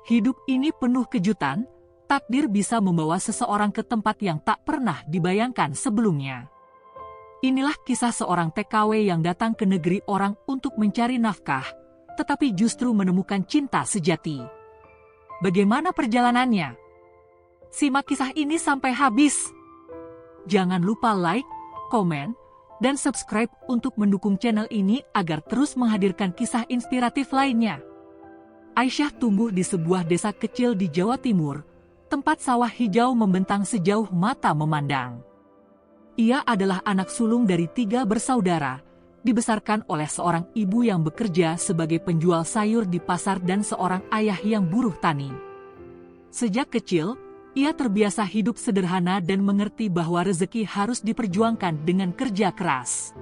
Hidup ini penuh kejutan, takdir bisa membawa seseorang ke tempat yang tak pernah dibayangkan sebelumnya. Inilah kisah seorang TKW yang datang ke negeri orang untuk mencari nafkah, tetapi justru menemukan cinta sejati. Bagaimana perjalanannya? Simak kisah ini sampai habis. Jangan lupa like, komen, dan subscribe untuk mendukung channel ini agar terus menghadirkan kisah inspiratif lainnya. Aisyah tumbuh di sebuah desa kecil di Jawa Timur, tempat sawah hijau membentang sejauh mata memandang. Ia adalah anak sulung dari 3 bersaudara, dibesarkan oleh seorang ibu yang bekerja sebagai penjual sayur di pasar dan seorang ayah yang buruh tani. Sejak kecil, ia terbiasa hidup sederhana dan mengerti bahwa rezeki harus diperjuangkan dengan kerja keras.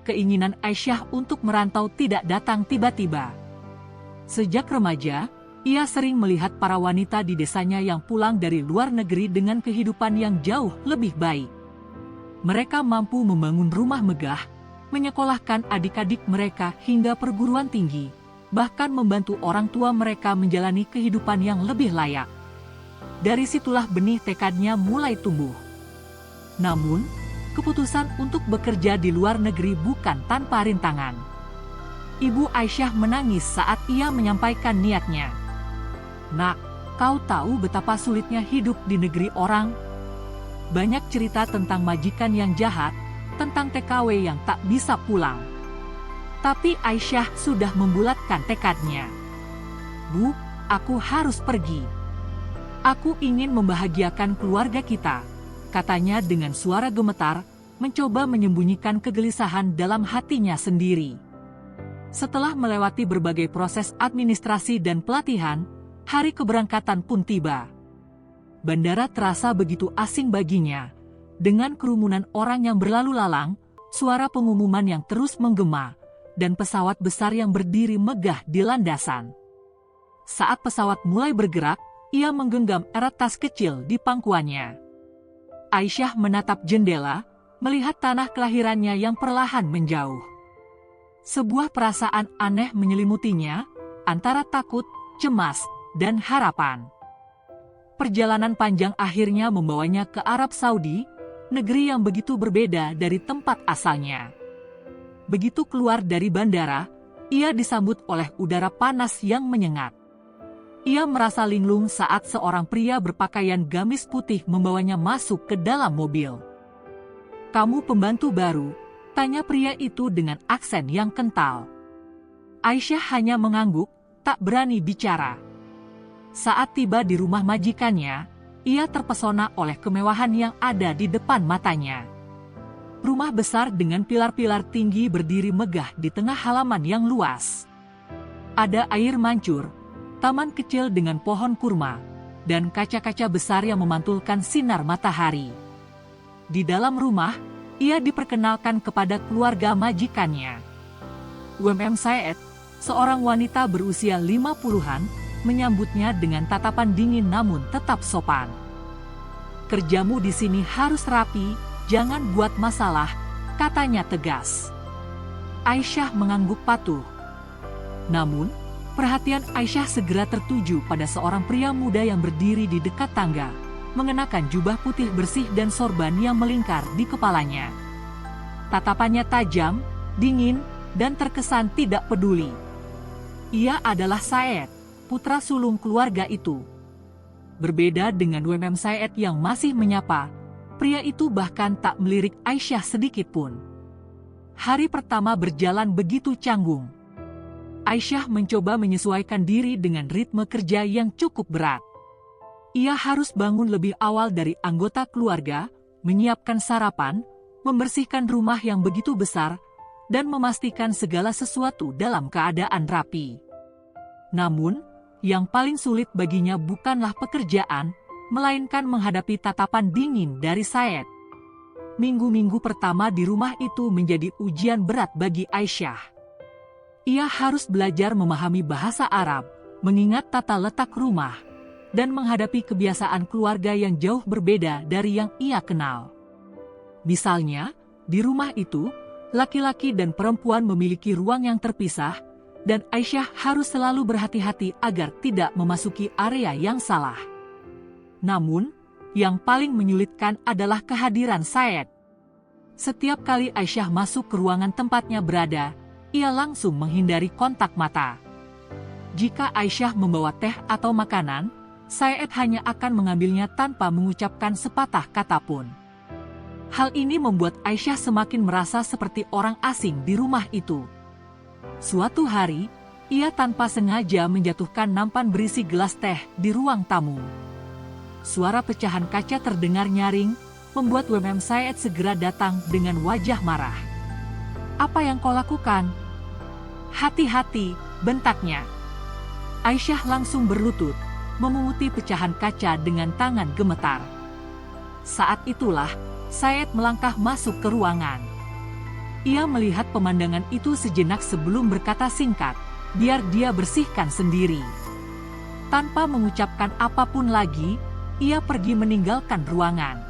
Keinginan Aisyah untuk merantau tidak datang tiba-tiba. Sejak remaja, ia sering melihat para wanita di desanya yang pulang dari luar negeri dengan kehidupan yang jauh lebih baik. Mereka mampu membangun rumah megah, menyekolahkan adik-adik mereka hingga perguruan tinggi, bahkan membantu orang tua mereka menjalani kehidupan yang lebih layak. Dari situlah benih tekadnya mulai tumbuh. Namun, keputusan untuk bekerja di luar negeri bukan tanpa rintangan. Ibu Aisyah menangis saat ia menyampaikan niatnya. "Nak, kau tahu betapa sulitnya hidup di negeri orang? Banyak cerita tentang majikan yang jahat, tentang TKW yang tak bisa pulang." Tapi Aisyah sudah membulatkan tekadnya. "Bu, aku harus pergi. Aku ingin membahagiakan keluarga kita," katanya dengan suara gemetar, mencoba menyembunyikan kegelisahan dalam hatinya sendiri. Setelah melewati berbagai proses administrasi dan pelatihan, hari keberangkatan pun tiba. Bandara terasa begitu asing baginya. Dengan kerumunan orang yang berlalu lalang, suara pengumuman yang terus menggema, dan pesawat besar yang berdiri megah di landasan. Saat pesawat mulai bergerak, ia menggenggam erat tas kecil di pangkuannya. Aisyah menatap jendela, melihat tanah kelahirannya yang perlahan menjauh. Sebuah perasaan aneh menyelimutinya, antara takut, cemas, dan harapan. Perjalanan panjang akhirnya membawanya ke Arab Saudi, negeri yang begitu berbeda dari tempat asalnya. Begitu keluar dari bandara, ia disambut oleh udara panas yang menyengat. Ia merasa linglung saat seorang pria berpakaian gamis putih membawanya masuk ke dalam mobil. "Kamu pembantu baru?" tanya pria itu dengan aksen yang kental. Aisyah hanya mengangguk, tak berani bicara. Saat tiba di rumah majikannya, ia terpesona oleh kemewahan yang ada di depan matanya. Rumah besar dengan pilar-pilar tinggi berdiri megah di tengah halaman yang luas. Ada air mancur, taman kecil dengan pohon kurma, dan kaca-kaca besar yang memantulkan sinar matahari. Di dalam rumah, ia diperkenalkan kepada keluarga majikannya. Said, seorang wanita berusia 50-an, menyambutnya dengan tatapan dingin namun tetap sopan. "Kerjamu di sini harus rapi, jangan buat masalah," katanya tegas. Aisyah mengangguk patuh. Namun, perhatian Aisyah segera tertuju pada seorang pria muda yang berdiri di dekat tangga, mengenakan jubah putih bersih dan sorban yang melingkar di kepalanya. Tatapannya tajam, dingin, dan terkesan tidak peduli. Ia adalah Said, putra sulung keluarga itu. Berbeda dengan Said yang masih menyapa, pria itu bahkan tak melirik Aisyah sedikit pun. Hari pertama berjalan begitu canggung. Aisyah mencoba menyesuaikan diri dengan ritme kerja yang cukup berat. Ia harus bangun lebih awal dari anggota keluarga, menyiapkan sarapan, membersihkan rumah yang begitu besar, dan memastikan segala sesuatu dalam keadaan rapi. Namun, yang paling sulit baginya bukanlah pekerjaan, melainkan menghadapi tatapan dingin dari Said. Minggu-minggu pertama di rumah itu menjadi ujian berat bagi Aisyah. Ia harus belajar memahami bahasa Arab, mengingat tata letak rumah, dan menghadapi kebiasaan keluarga yang jauh berbeda dari yang ia kenal. Misalnya, di rumah itu, laki-laki dan perempuan memiliki ruang yang terpisah, dan Aisyah harus selalu berhati-hati agar tidak memasuki area yang salah. Namun, yang paling menyulitkan adalah kehadiran Said. Setiap kali Aisyah masuk ke ruangan tempatnya berada, ia langsung menghindari kontak mata. Jika Aisyah membawa teh atau makanan, Said hanya akan mengambilnya tanpa mengucapkan sepatah kata pun. Hal ini membuat Aisyah semakin merasa seperti orang asing di rumah itu. Suatu hari, ia tanpa sengaja menjatuhkan nampan berisi gelas teh di ruang tamu. Suara pecahan kaca terdengar nyaring, membuat Said segera datang dengan wajah marah. "Apa yang kau lakukan?" "Hati-hati," bentaknya. Aisyah langsung berlutut, memunguti pecahan kaca dengan tangan gemetar. Saat itulah, Said melangkah masuk ke ruangan. Ia melihat pemandangan itu sejenak sebelum berkata singkat, "Biar dia bersihkan sendiri." Tanpa mengucapkan apapun lagi, ia pergi meninggalkan ruangan.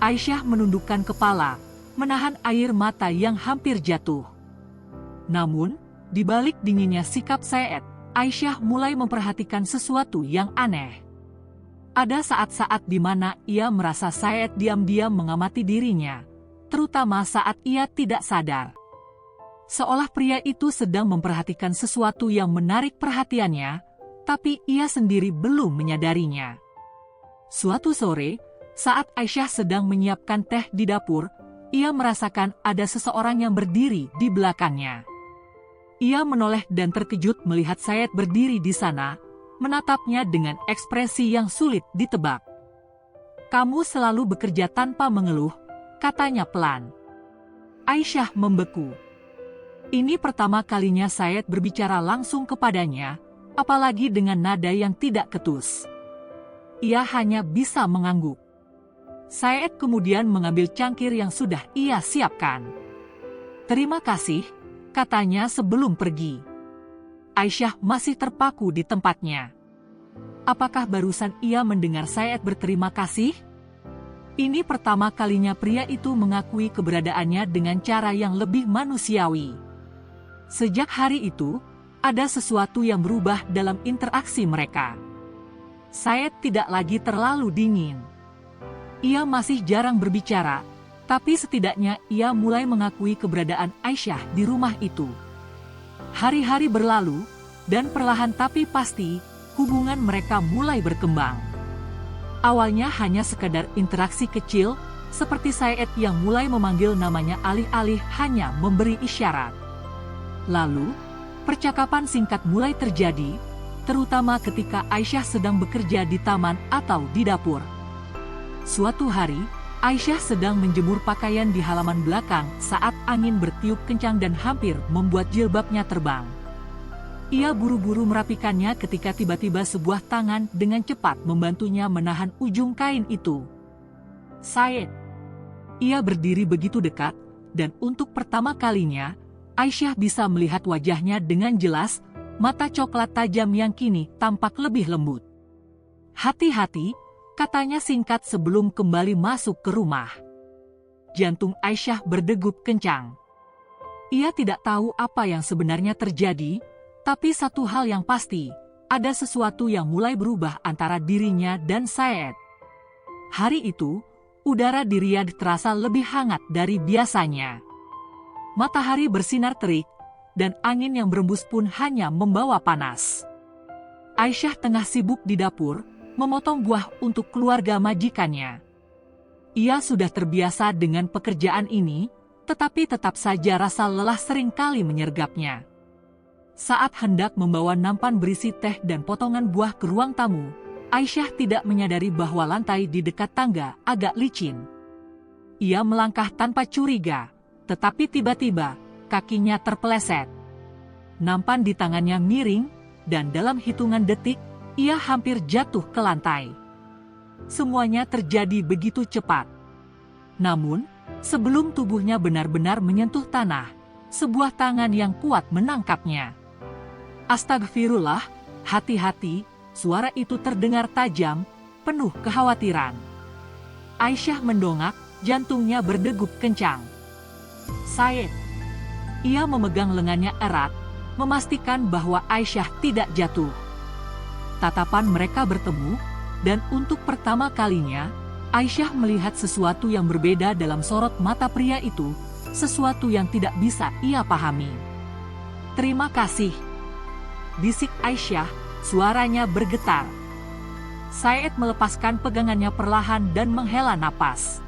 Aisyah menundukkan kepala, menahan air mata yang hampir jatuh. Namun, di balik dinginnya sikap Said, Aisyah mulai memperhatikan sesuatu yang aneh. Ada saat-saat di mana ia merasa Said diam-diam mengamati dirinya, terutama saat ia tidak sadar. Seolah pria itu sedang memperhatikan sesuatu yang menarik perhatiannya, tapi ia sendiri belum menyadarinya. Suatu sore, saat Aisyah sedang menyiapkan teh di dapur, ia merasakan ada seseorang yang berdiri di belakangnya. Ia menoleh dan terkejut melihat Said berdiri di sana, menatapnya dengan ekspresi yang sulit ditebak. "Kamu selalu bekerja tanpa mengeluh," katanya pelan. Aisyah membeku. Ini pertama kalinya Said berbicara langsung kepadanya, apalagi dengan nada yang tidak ketus. Ia hanya bisa mengangguk. Said kemudian mengambil cangkir yang sudah ia siapkan. "Terima kasih," katanya sebelum pergi. Aisyah masih terpaku di tempatnya. Apakah barusan ia mendengar Said berterima kasih? Ini pertama kalinya pria itu mengakui keberadaannya dengan cara yang lebih manusiawi. Sejak hari itu, ada sesuatu yang berubah dalam interaksi mereka. Said tidak lagi terlalu dingin. Ia masih jarang berbicara, tapi setidaknya ia mulai mengakui keberadaan Aisyah di rumah itu. Hari-hari berlalu, dan perlahan tapi pasti, hubungan mereka mulai berkembang. Awalnya hanya sekadar interaksi kecil, seperti Said yang mulai memanggil namanya alih-alih hanya memberi isyarat. Lalu, percakapan singkat mulai terjadi, terutama ketika Aisyah sedang bekerja di taman atau di dapur. Suatu hari, Aisyah sedang menjemur pakaian di halaman belakang saat angin bertiup kencang dan hampir membuat jilbabnya terbang. Ia buru-buru merapikannya ketika tiba-tiba sebuah tangan dengan cepat membantunya menahan ujung kain itu. "Said." Ia berdiri begitu dekat, dan untuk pertama kalinya, Aisyah bisa melihat wajahnya dengan jelas, mata coklat tajam yang kini tampak lebih lembut. "Hati-hati," katanya singkat sebelum kembali masuk ke rumah. Jantung Aisyah berdegup kencang. Ia tidak tahu apa yang sebenarnya terjadi, tapi satu hal yang pasti, ada sesuatu yang mulai berubah antara dirinya dan Said. Hari itu, udara di Riyadh terasa lebih hangat dari biasanya. Matahari bersinar terik, dan angin yang berembus pun hanya membawa panas. Aisyah tengah sibuk di dapur, memotong buah untuk keluarga majikannya. Ia sudah terbiasa dengan pekerjaan ini, tetapi tetap saja rasa lelah seringkali menyergapnya. Saat hendak membawa nampan berisi teh dan potongan buah ke ruang tamu, Aisyah tidak menyadari bahwa lantai di dekat tangga agak licin. Ia melangkah tanpa curiga, tetapi tiba-tiba kakinya terpeleset. Nampan di tangannya miring, dan dalam hitungan detik, ia hampir jatuh ke lantai. Semuanya terjadi begitu cepat. Namun, sebelum tubuhnya benar-benar menyentuh tanah, sebuah tangan yang kuat menangkapnya. "Astagfirullah, hati-hati," suara itu terdengar tajam, penuh kekhawatiran. Aisyah mendongak, jantungnya berdegup kencang. "Said." Ia memegang lengannya erat, memastikan bahwa Aisyah tidak jatuh. Tatapan mereka bertemu, dan untuk pertama kalinya, Aisyah melihat sesuatu yang berbeda dalam sorot mata pria itu, sesuatu yang tidak bisa ia pahami. "Terima kasih," bisik Aisyah, suaranya bergetar. Said melepaskan pegangannya perlahan dan menghela napas.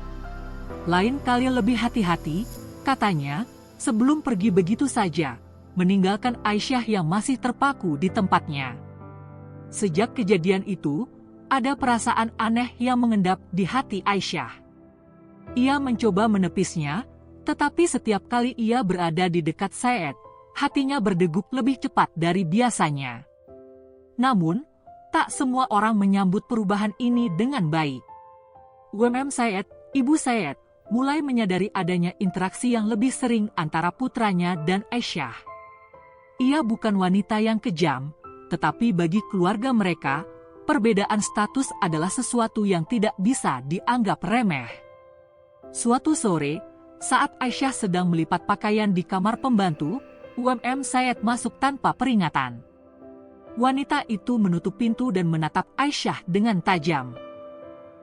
"Lain kali lebih hati-hati," katanya, sebelum pergi begitu saja, meninggalkan Aisyah yang masih terpaku di tempatnya. Sejak kejadian itu, ada perasaan aneh yang mengendap di hati Aisyah. Ia mencoba menepisnya, tetapi setiap kali ia berada di dekat Said, hatinya berdegup lebih cepat dari biasanya. Namun, tak semua orang menyambut perubahan ini dengan baik. Said, Ibu Said, mulai menyadari adanya interaksi yang lebih sering antara putranya dan Aisyah. Ia bukan wanita yang kejam, tetapi bagi keluarga mereka, perbedaan status adalah sesuatu yang tidak bisa dianggap remeh. Suatu sore, saat Aisyah sedang melipat pakaian di kamar pembantu, Said masuk tanpa peringatan. Wanita itu menutup pintu dan menatap Aisyah dengan tajam.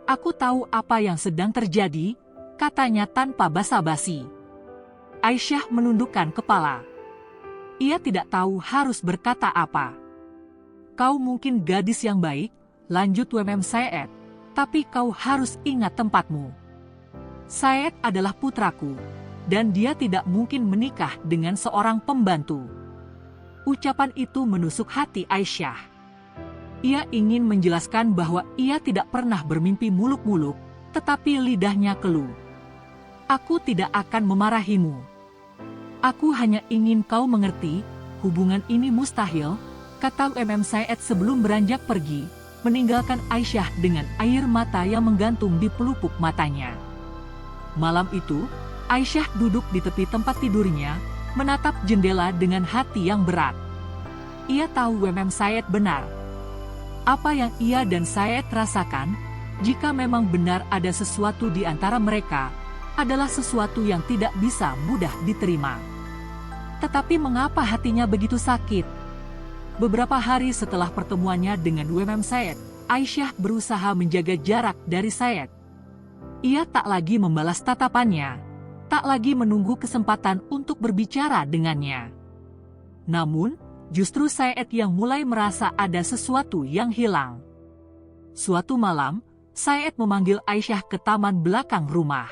"Aku tahu apa yang sedang terjadi," katanya tanpa basa-basi. Aisyah menundukkan kepala. Ia tidak tahu harus berkata apa. "Kau mungkin gadis yang baik," lanjut Said, "tapi kau harus ingat tempatmu. Said adalah putraku, dan dia tidak mungkin menikah dengan seorang pembantu." Ucapan itu menusuk hati Aisyah. Ia ingin menjelaskan bahwa ia tidak pernah bermimpi muluk-muluk, tetapi lidahnya keluh. "Aku tidak akan memarahimu. Aku hanya ingin kau mengerti, hubungan ini mustahil," kata Said sebelum beranjak pergi, meninggalkan Aisyah dengan air mata yang menggantung di pelupuk matanya. Malam itu, Aisyah duduk di tepi tempat tidurnya, menatap jendela dengan hati yang berat. Ia tahu Said benar. Apa yang ia dan Said rasakan, jika memang benar ada sesuatu di antara mereka, adalah sesuatu yang tidak bisa mudah diterima. Tetapi mengapa hatinya begitu sakit? Beberapa hari setelah pertemuannya dengan Said, Aisyah berusaha menjaga jarak dari Said. Ia tak lagi membalas tatapannya, tak lagi menunggu kesempatan untuk berbicara dengannya. Namun, justru Said yang mulai merasa ada sesuatu yang hilang. Suatu malam, Said memanggil Aisyah ke taman belakang rumah.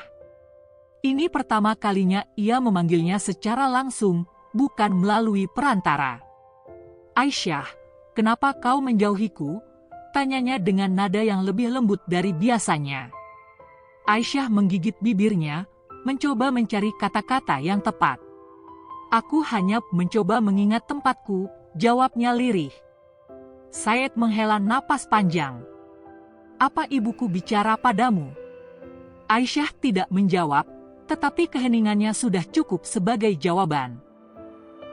Ini pertama kalinya ia memanggilnya secara langsung, bukan melalui perantara. "Aisyah, kenapa kau menjauhiku?" tanyanya dengan nada yang lebih lembut dari biasanya. Aisyah menggigit bibirnya, mencoba mencari kata-kata yang tepat. "Aku hanya mencoba mengingat tempatku," jawabnya lirih. Said menghela napas panjang. "Apa ibuku bicara padamu?" Aisyah tidak menjawab, tetapi keheningannya sudah cukup sebagai jawaban.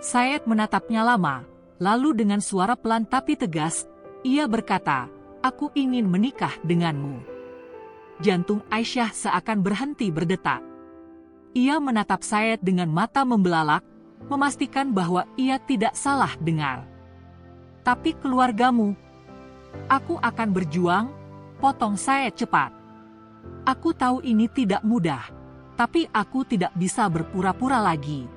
Said menatapnya lama, lalu dengan suara pelan tapi tegas, ia berkata, "Aku ingin menikah denganmu." Jantung Aisyah seakan berhenti berdetak. Ia menatap Said dengan mata membelalak, memastikan bahwa ia tidak salah dengar. "Tapi keluargamu?" "Aku akan berjuang," potong Said cepat. "Aku tahu ini tidak mudah, tapi aku tidak bisa berpura-pura lagi."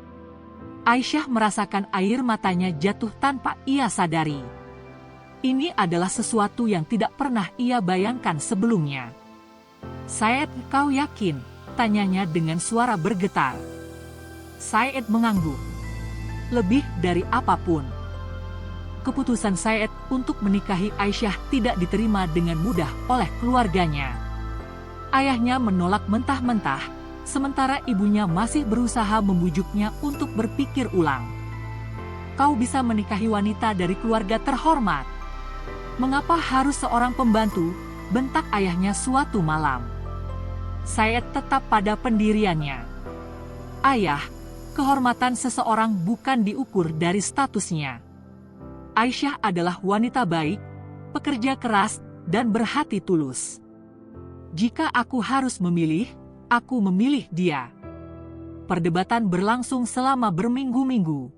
Aisyah merasakan air matanya jatuh tanpa ia sadari. Ini adalah sesuatu yang tidak pernah ia bayangkan sebelumnya. "Said, kau yakin?" tanyanya dengan suara bergetar. Said mengangguk. Lebih dari apapun, keputusan Said untuk menikahi Aisyah tidak diterima dengan mudah oleh keluarganya. Ayahnya menolak mentah-mentah, sementara ibunya masih berusaha membujuknya untuk berpikir ulang. "Kau bisa menikahi wanita dari keluarga terhormat. Mengapa harus seorang pembantu?" bentak ayahnya suatu malam. Said tetap pada pendiriannya. "Ayah, kehormatan seseorang bukan diukur dari statusnya. Aisyah adalah wanita baik, pekerja keras, dan berhati tulus. Jika aku harus memilih, aku memilih dia." Perdebatan berlangsung selama berminggu-minggu.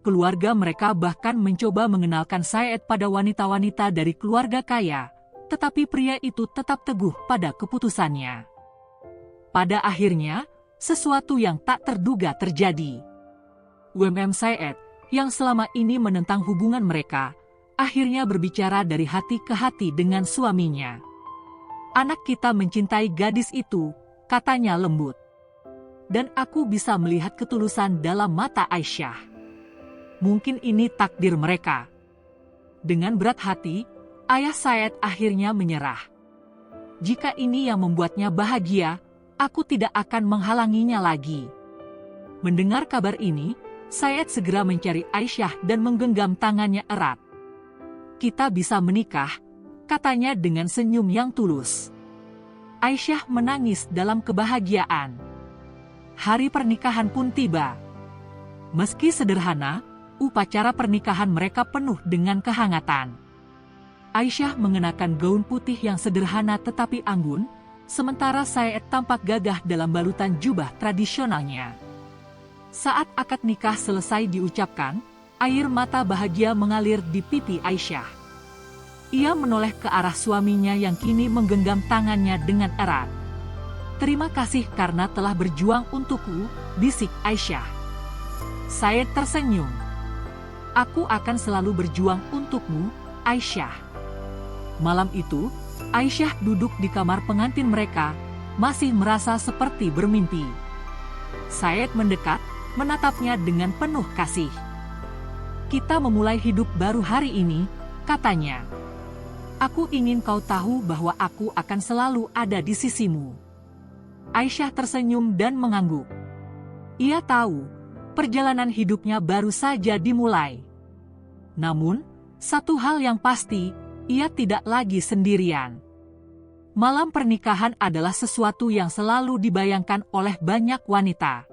Keluarga mereka bahkan mencoba mengenalkan Syed pada wanita-wanita dari keluarga kaya, tetapi pria itu tetap teguh pada keputusannya. Pada akhirnya, sesuatu yang tak terduga terjadi. Syed, yang selama ini menentang hubungan mereka, akhirnya berbicara dari hati ke hati dengan suaminya. "Anak kita mencintai gadis itu," katanya lembut. "Dan aku bisa melihat ketulusan dalam mata Aisyah. Mungkin ini takdir mereka." Dengan berat hati, ayah Syed akhirnya menyerah. "Jika ini yang membuatnya bahagia, aku tidak akan menghalanginya lagi." Mendengar kabar ini, Syed segera mencari Aisyah dan menggenggam tangannya erat. "Kita bisa menikah," katanya dengan senyum yang tulus. Aisyah menangis dalam kebahagiaan. Hari pernikahan pun tiba. Meski sederhana, upacara pernikahan mereka penuh dengan kehangatan. Aisyah mengenakan gaun putih yang sederhana tetapi anggun, sementara Syed tampak gagah dalam balutan jubah tradisionalnya. Saat akad nikah selesai diucapkan, air mata bahagia mengalir di pipi Aisyah. Ia menoleh ke arah suaminya yang kini menggenggam tangannya dengan erat. "Terima kasih karena telah berjuang untukku," bisik Aisyah. Syed tersenyum. "Aku akan selalu berjuang untukmu, Aisyah." Malam itu, Aisyah duduk di kamar pengantin mereka, masih merasa seperti bermimpi. Syed mendekat, menatapnya dengan penuh kasih. "Kita memulai hidup baru hari ini," katanya. "Aku ingin kau tahu bahwa aku akan selalu ada di sisimu." Aisyah tersenyum dan mengangguk. Ia tahu, perjalanan hidupnya baru saja dimulai. Namun, satu hal yang pasti, ia tidak lagi sendirian. Malam pernikahan adalah sesuatu yang selalu dibayangkan oleh banyak wanita.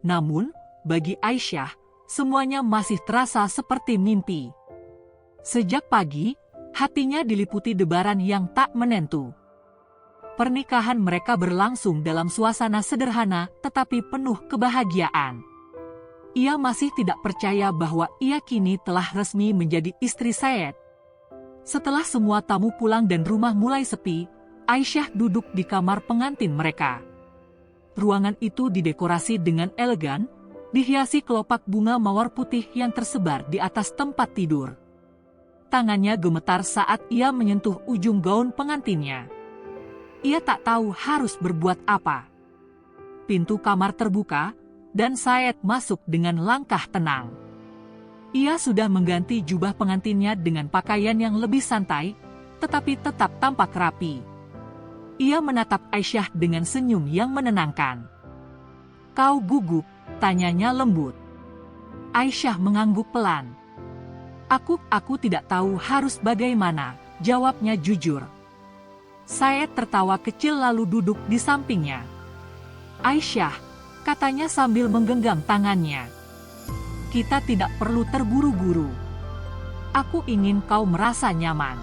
Namun, bagi Aisyah, semuanya masih terasa seperti mimpi. Sejak pagi, hatinya diliputi debaran yang tak menentu. Pernikahan mereka berlangsung dalam suasana sederhana tetapi penuh kebahagiaan. Ia masih tidak percaya bahwa ia kini telah resmi menjadi istri Syed. Setelah semua tamu pulang dan rumah mulai sepi, Aisyah duduk di kamar pengantin mereka. Ruangan itu didekorasi dengan elegan, dihiasi kelopak bunga mawar putih yang tersebar di atas tempat tidur. Tangannya gemetar saat ia menyentuh ujung gaun pengantinnya. Ia tak tahu harus berbuat apa. Pintu kamar terbuka, dan Syed masuk dengan langkah tenang. Ia sudah mengganti jubah pengantinnya dengan pakaian yang lebih santai, tetapi tetap tampak rapi. Ia menatap Aisyah dengan senyum yang menenangkan. "Kau gugup?" tanyanya lembut. Aisyah mengangguk pelan. Aku tidak tahu harus bagaimana," jawabnya jujur. Syed tertawa kecil lalu duduk di sampingnya. "Aisyah," katanya sambil menggenggam tangannya, "kita tidak perlu terburu-buru. Aku ingin kau merasa nyaman.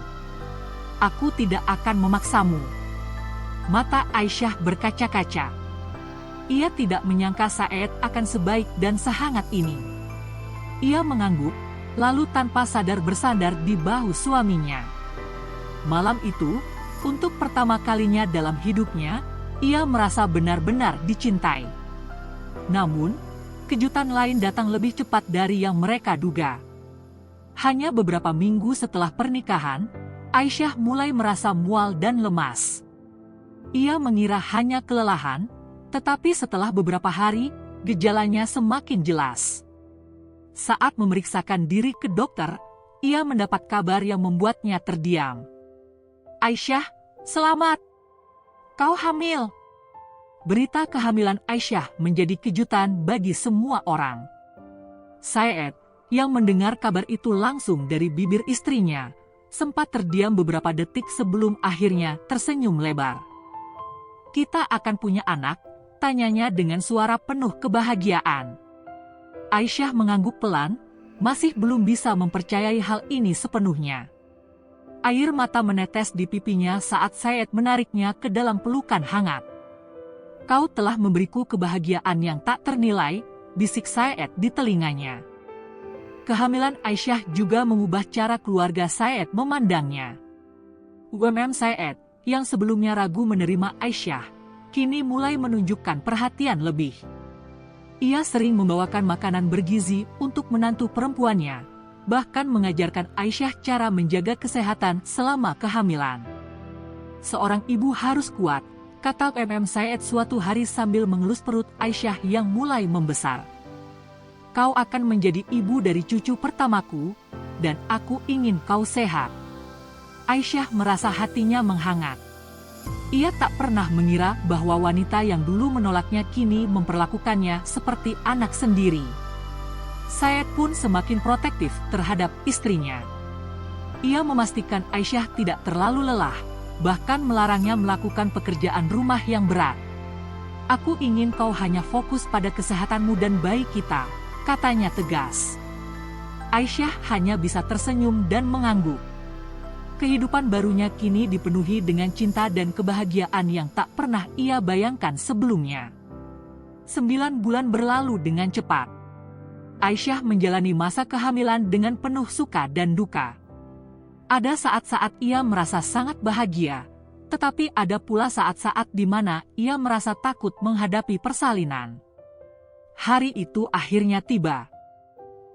Aku tidak akan memaksamu." Mata Aisyah berkaca-kaca. Ia tidak menyangka Syed akan sebaik dan sehangat ini. Ia mengangguk, lalu tanpa sadar bersandar di bahu suaminya. Malam itu, untuk pertama kalinya dalam hidupnya, ia merasa benar-benar dicintai. Namun, kejutan lain datang lebih cepat dari yang mereka duga. Hanya beberapa minggu setelah pernikahan, Aisyah mulai merasa mual dan lemas. Ia mengira hanya kelelahan, tetapi setelah beberapa hari, gejalanya semakin jelas. Saat memeriksakan diri ke dokter, ia mendapat kabar yang membuatnya terdiam. "Aisyah, selamat! Kau hamil!" Berita kehamilan Aisyah menjadi kejutan bagi semua orang. Syed, yang mendengar kabar itu langsung dari bibir istrinya, sempat terdiam beberapa detik sebelum akhirnya tersenyum lebar. "Kita akan punya anak?" tanyanya dengan suara penuh kebahagiaan. Aisyah mengangguk pelan, masih belum bisa mempercayai hal ini sepenuhnya. Air mata menetes di pipinya saat Syed menariknya ke dalam pelukan hangat. "Kau telah memberiku kebahagiaan yang tak ternilai," bisik Syed di telinganya. Kehamilan Aisyah juga mengubah cara keluarga Said memandangnya. Said, yang sebelumnya ragu menerima Aisyah, kini mulai menunjukkan perhatian lebih. Ia sering membawakan makanan bergizi untuk menantu perempuannya, bahkan mengajarkan Aisyah cara menjaga kesehatan selama kehamilan. Seorang ibu harus kuat, kata Said suatu hari sambil mengelus perut Aisyah yang mulai membesar. Kau akan menjadi ibu dari cucu pertamaku, dan aku ingin kau sehat. Aisyah merasa hatinya menghangat. Ia tak pernah mengira bahwa wanita yang dulu menolaknya kini memperlakukannya seperti anak sendiri. Said pun semakin protektif terhadap istrinya. Ia memastikan Aisyah tidak terlalu lelah, bahkan melarangnya melakukan pekerjaan rumah yang berat. Aku ingin kau hanya fokus pada kesehatanmu dan bayi kita, katanya tegas. Aisyah hanya bisa tersenyum dan mengangguk. Kehidupan barunya kini dipenuhi dengan cinta dan kebahagiaan yang tak pernah ia bayangkan sebelumnya. 9 bulan berlalu dengan cepat. Aisyah menjalani masa kehamilan dengan penuh suka dan duka. Ada saat-saat ia merasa sangat bahagia, tetapi ada pula saat-saat di mana ia merasa takut menghadapi persalinan. Hari itu akhirnya tiba.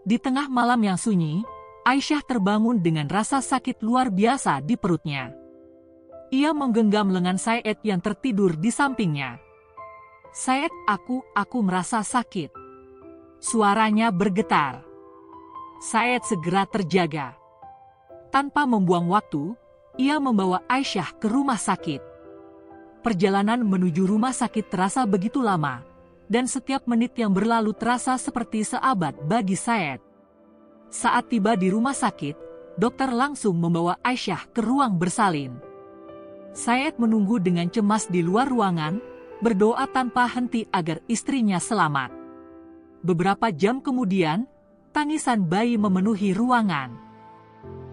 Di tengah malam yang sunyi, Aisyah terbangun dengan rasa sakit luar biasa di perutnya. Ia menggenggam lengan Said yang tertidur di sampingnya. Said, aku merasa sakit. Suaranya bergetar. Said segera terjaga. Tanpa membuang waktu, ia membawa Aisyah ke rumah sakit. Perjalanan menuju rumah sakit terasa begitu lama, dan setiap menit yang berlalu terasa seperti seabad bagi Said. Saat tiba di rumah sakit, dokter langsung membawa Aisyah ke ruang bersalin. Said menunggu dengan cemas di luar ruangan, berdoa tanpa henti agar istrinya selamat. Beberapa jam kemudian, tangisan bayi memenuhi ruangan.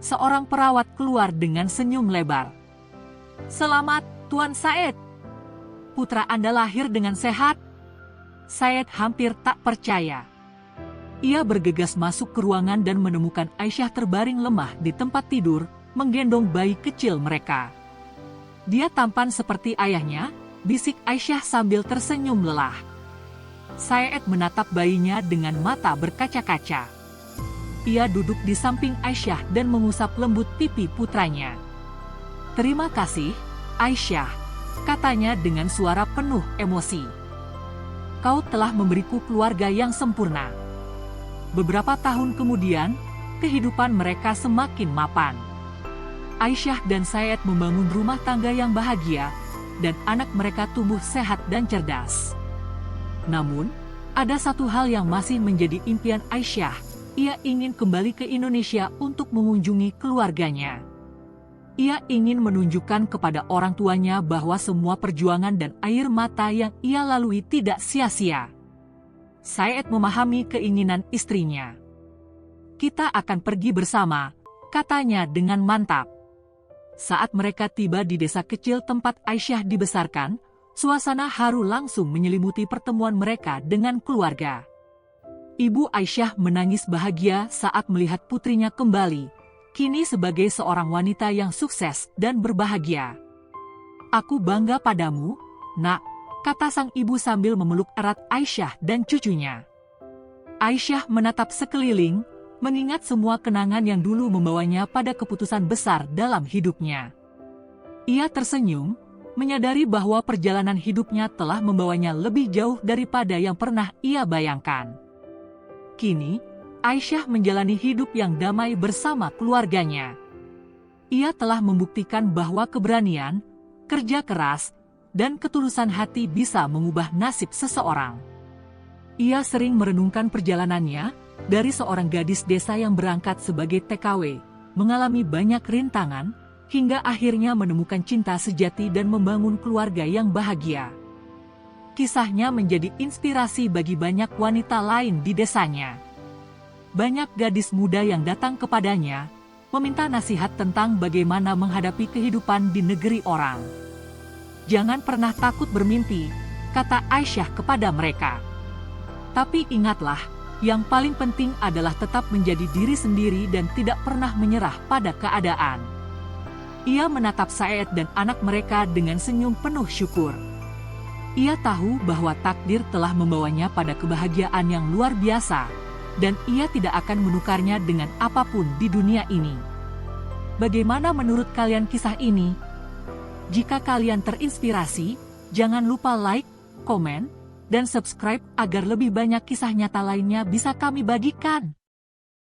Seorang perawat keluar dengan senyum lebar. "Selamat, Tuan Said. Putra Anda lahir dengan sehat." Said hampir tak percaya. Ia bergegas masuk ke ruangan dan menemukan Aisyah terbaring lemah di tempat tidur, menggendong bayi kecil mereka. "Dia tampan seperti ayahnya," bisik Aisyah sambil tersenyum lelah. Said menatap bayinya dengan mata berkaca-kaca. Ia duduk di samping Aisyah dan mengusap lembut pipi putranya. "Terima kasih, Aisyah," katanya dengan suara penuh emosi. "Kau telah memberiku keluarga yang sempurna." Beberapa tahun kemudian, kehidupan mereka semakin mapan. Aisyah dan Said membangun rumah tangga yang bahagia, dan anak mereka tumbuh sehat dan cerdas. Namun, ada satu hal yang masih menjadi impian Aisyah. Ia ingin kembali ke Indonesia untuk mengunjungi keluarganya. Ia ingin menunjukkan kepada orang tuanya bahwa semua perjuangan dan air mata yang ia lalui tidak sia-sia. Said memahami keinginan istrinya. "Kita akan pergi bersama," katanya dengan mantap. Saat mereka tiba di desa kecil tempat Aisyah dibesarkan, suasana haru langsung menyelimuti pertemuan mereka dengan keluarga. Ibu Aisyah menangis bahagia saat melihat putrinya kembali, kini sebagai seorang wanita yang sukses dan berbahagia. "Aku bangga padamu, Nak," kata sang ibu sambil memeluk erat Aisyah dan cucunya. Aisyah menatap sekeliling, mengingat semua kenangan yang dulu membawanya pada keputusan besar dalam hidupnya. Ia tersenyum, menyadari bahwa perjalanan hidupnya telah membawanya lebih jauh daripada yang pernah ia bayangkan. Kini, Aisyah menjalani hidup yang damai bersama keluarganya. Ia telah membuktikan bahwa keberanian, kerja keras, dan ketulusan hati bisa mengubah nasib seseorang. Ia sering merenungkan perjalanannya, dari seorang gadis desa yang berangkat sebagai TKW, mengalami banyak rintangan, hingga akhirnya menemukan cinta sejati dan membangun keluarga yang bahagia. Kisahnya menjadi inspirasi bagi banyak wanita lain di desanya. Banyak gadis muda yang datang kepadanya, meminta nasihat tentang bagaimana menghadapi kehidupan di negeri orang. "Jangan pernah takut bermimpi," kata Aisyah kepada mereka. "Tapi ingatlah, Yang paling penting adalah tetap menjadi diri sendiri dan tidak pernah menyerah pada keadaan. Ia menatap Saed dan anak mereka dengan senyum penuh syukur. Ia tahu bahwa takdir telah membawanya pada kebahagiaan yang luar biasa, dan ia tidak akan menukarnya dengan apapun di dunia ini. Bagaimana menurut kalian kisah ini? Jika kalian terinspirasi, jangan lupa like, komen, dan subscribe agar lebih banyak kisah nyata lainnya bisa kami bagikan.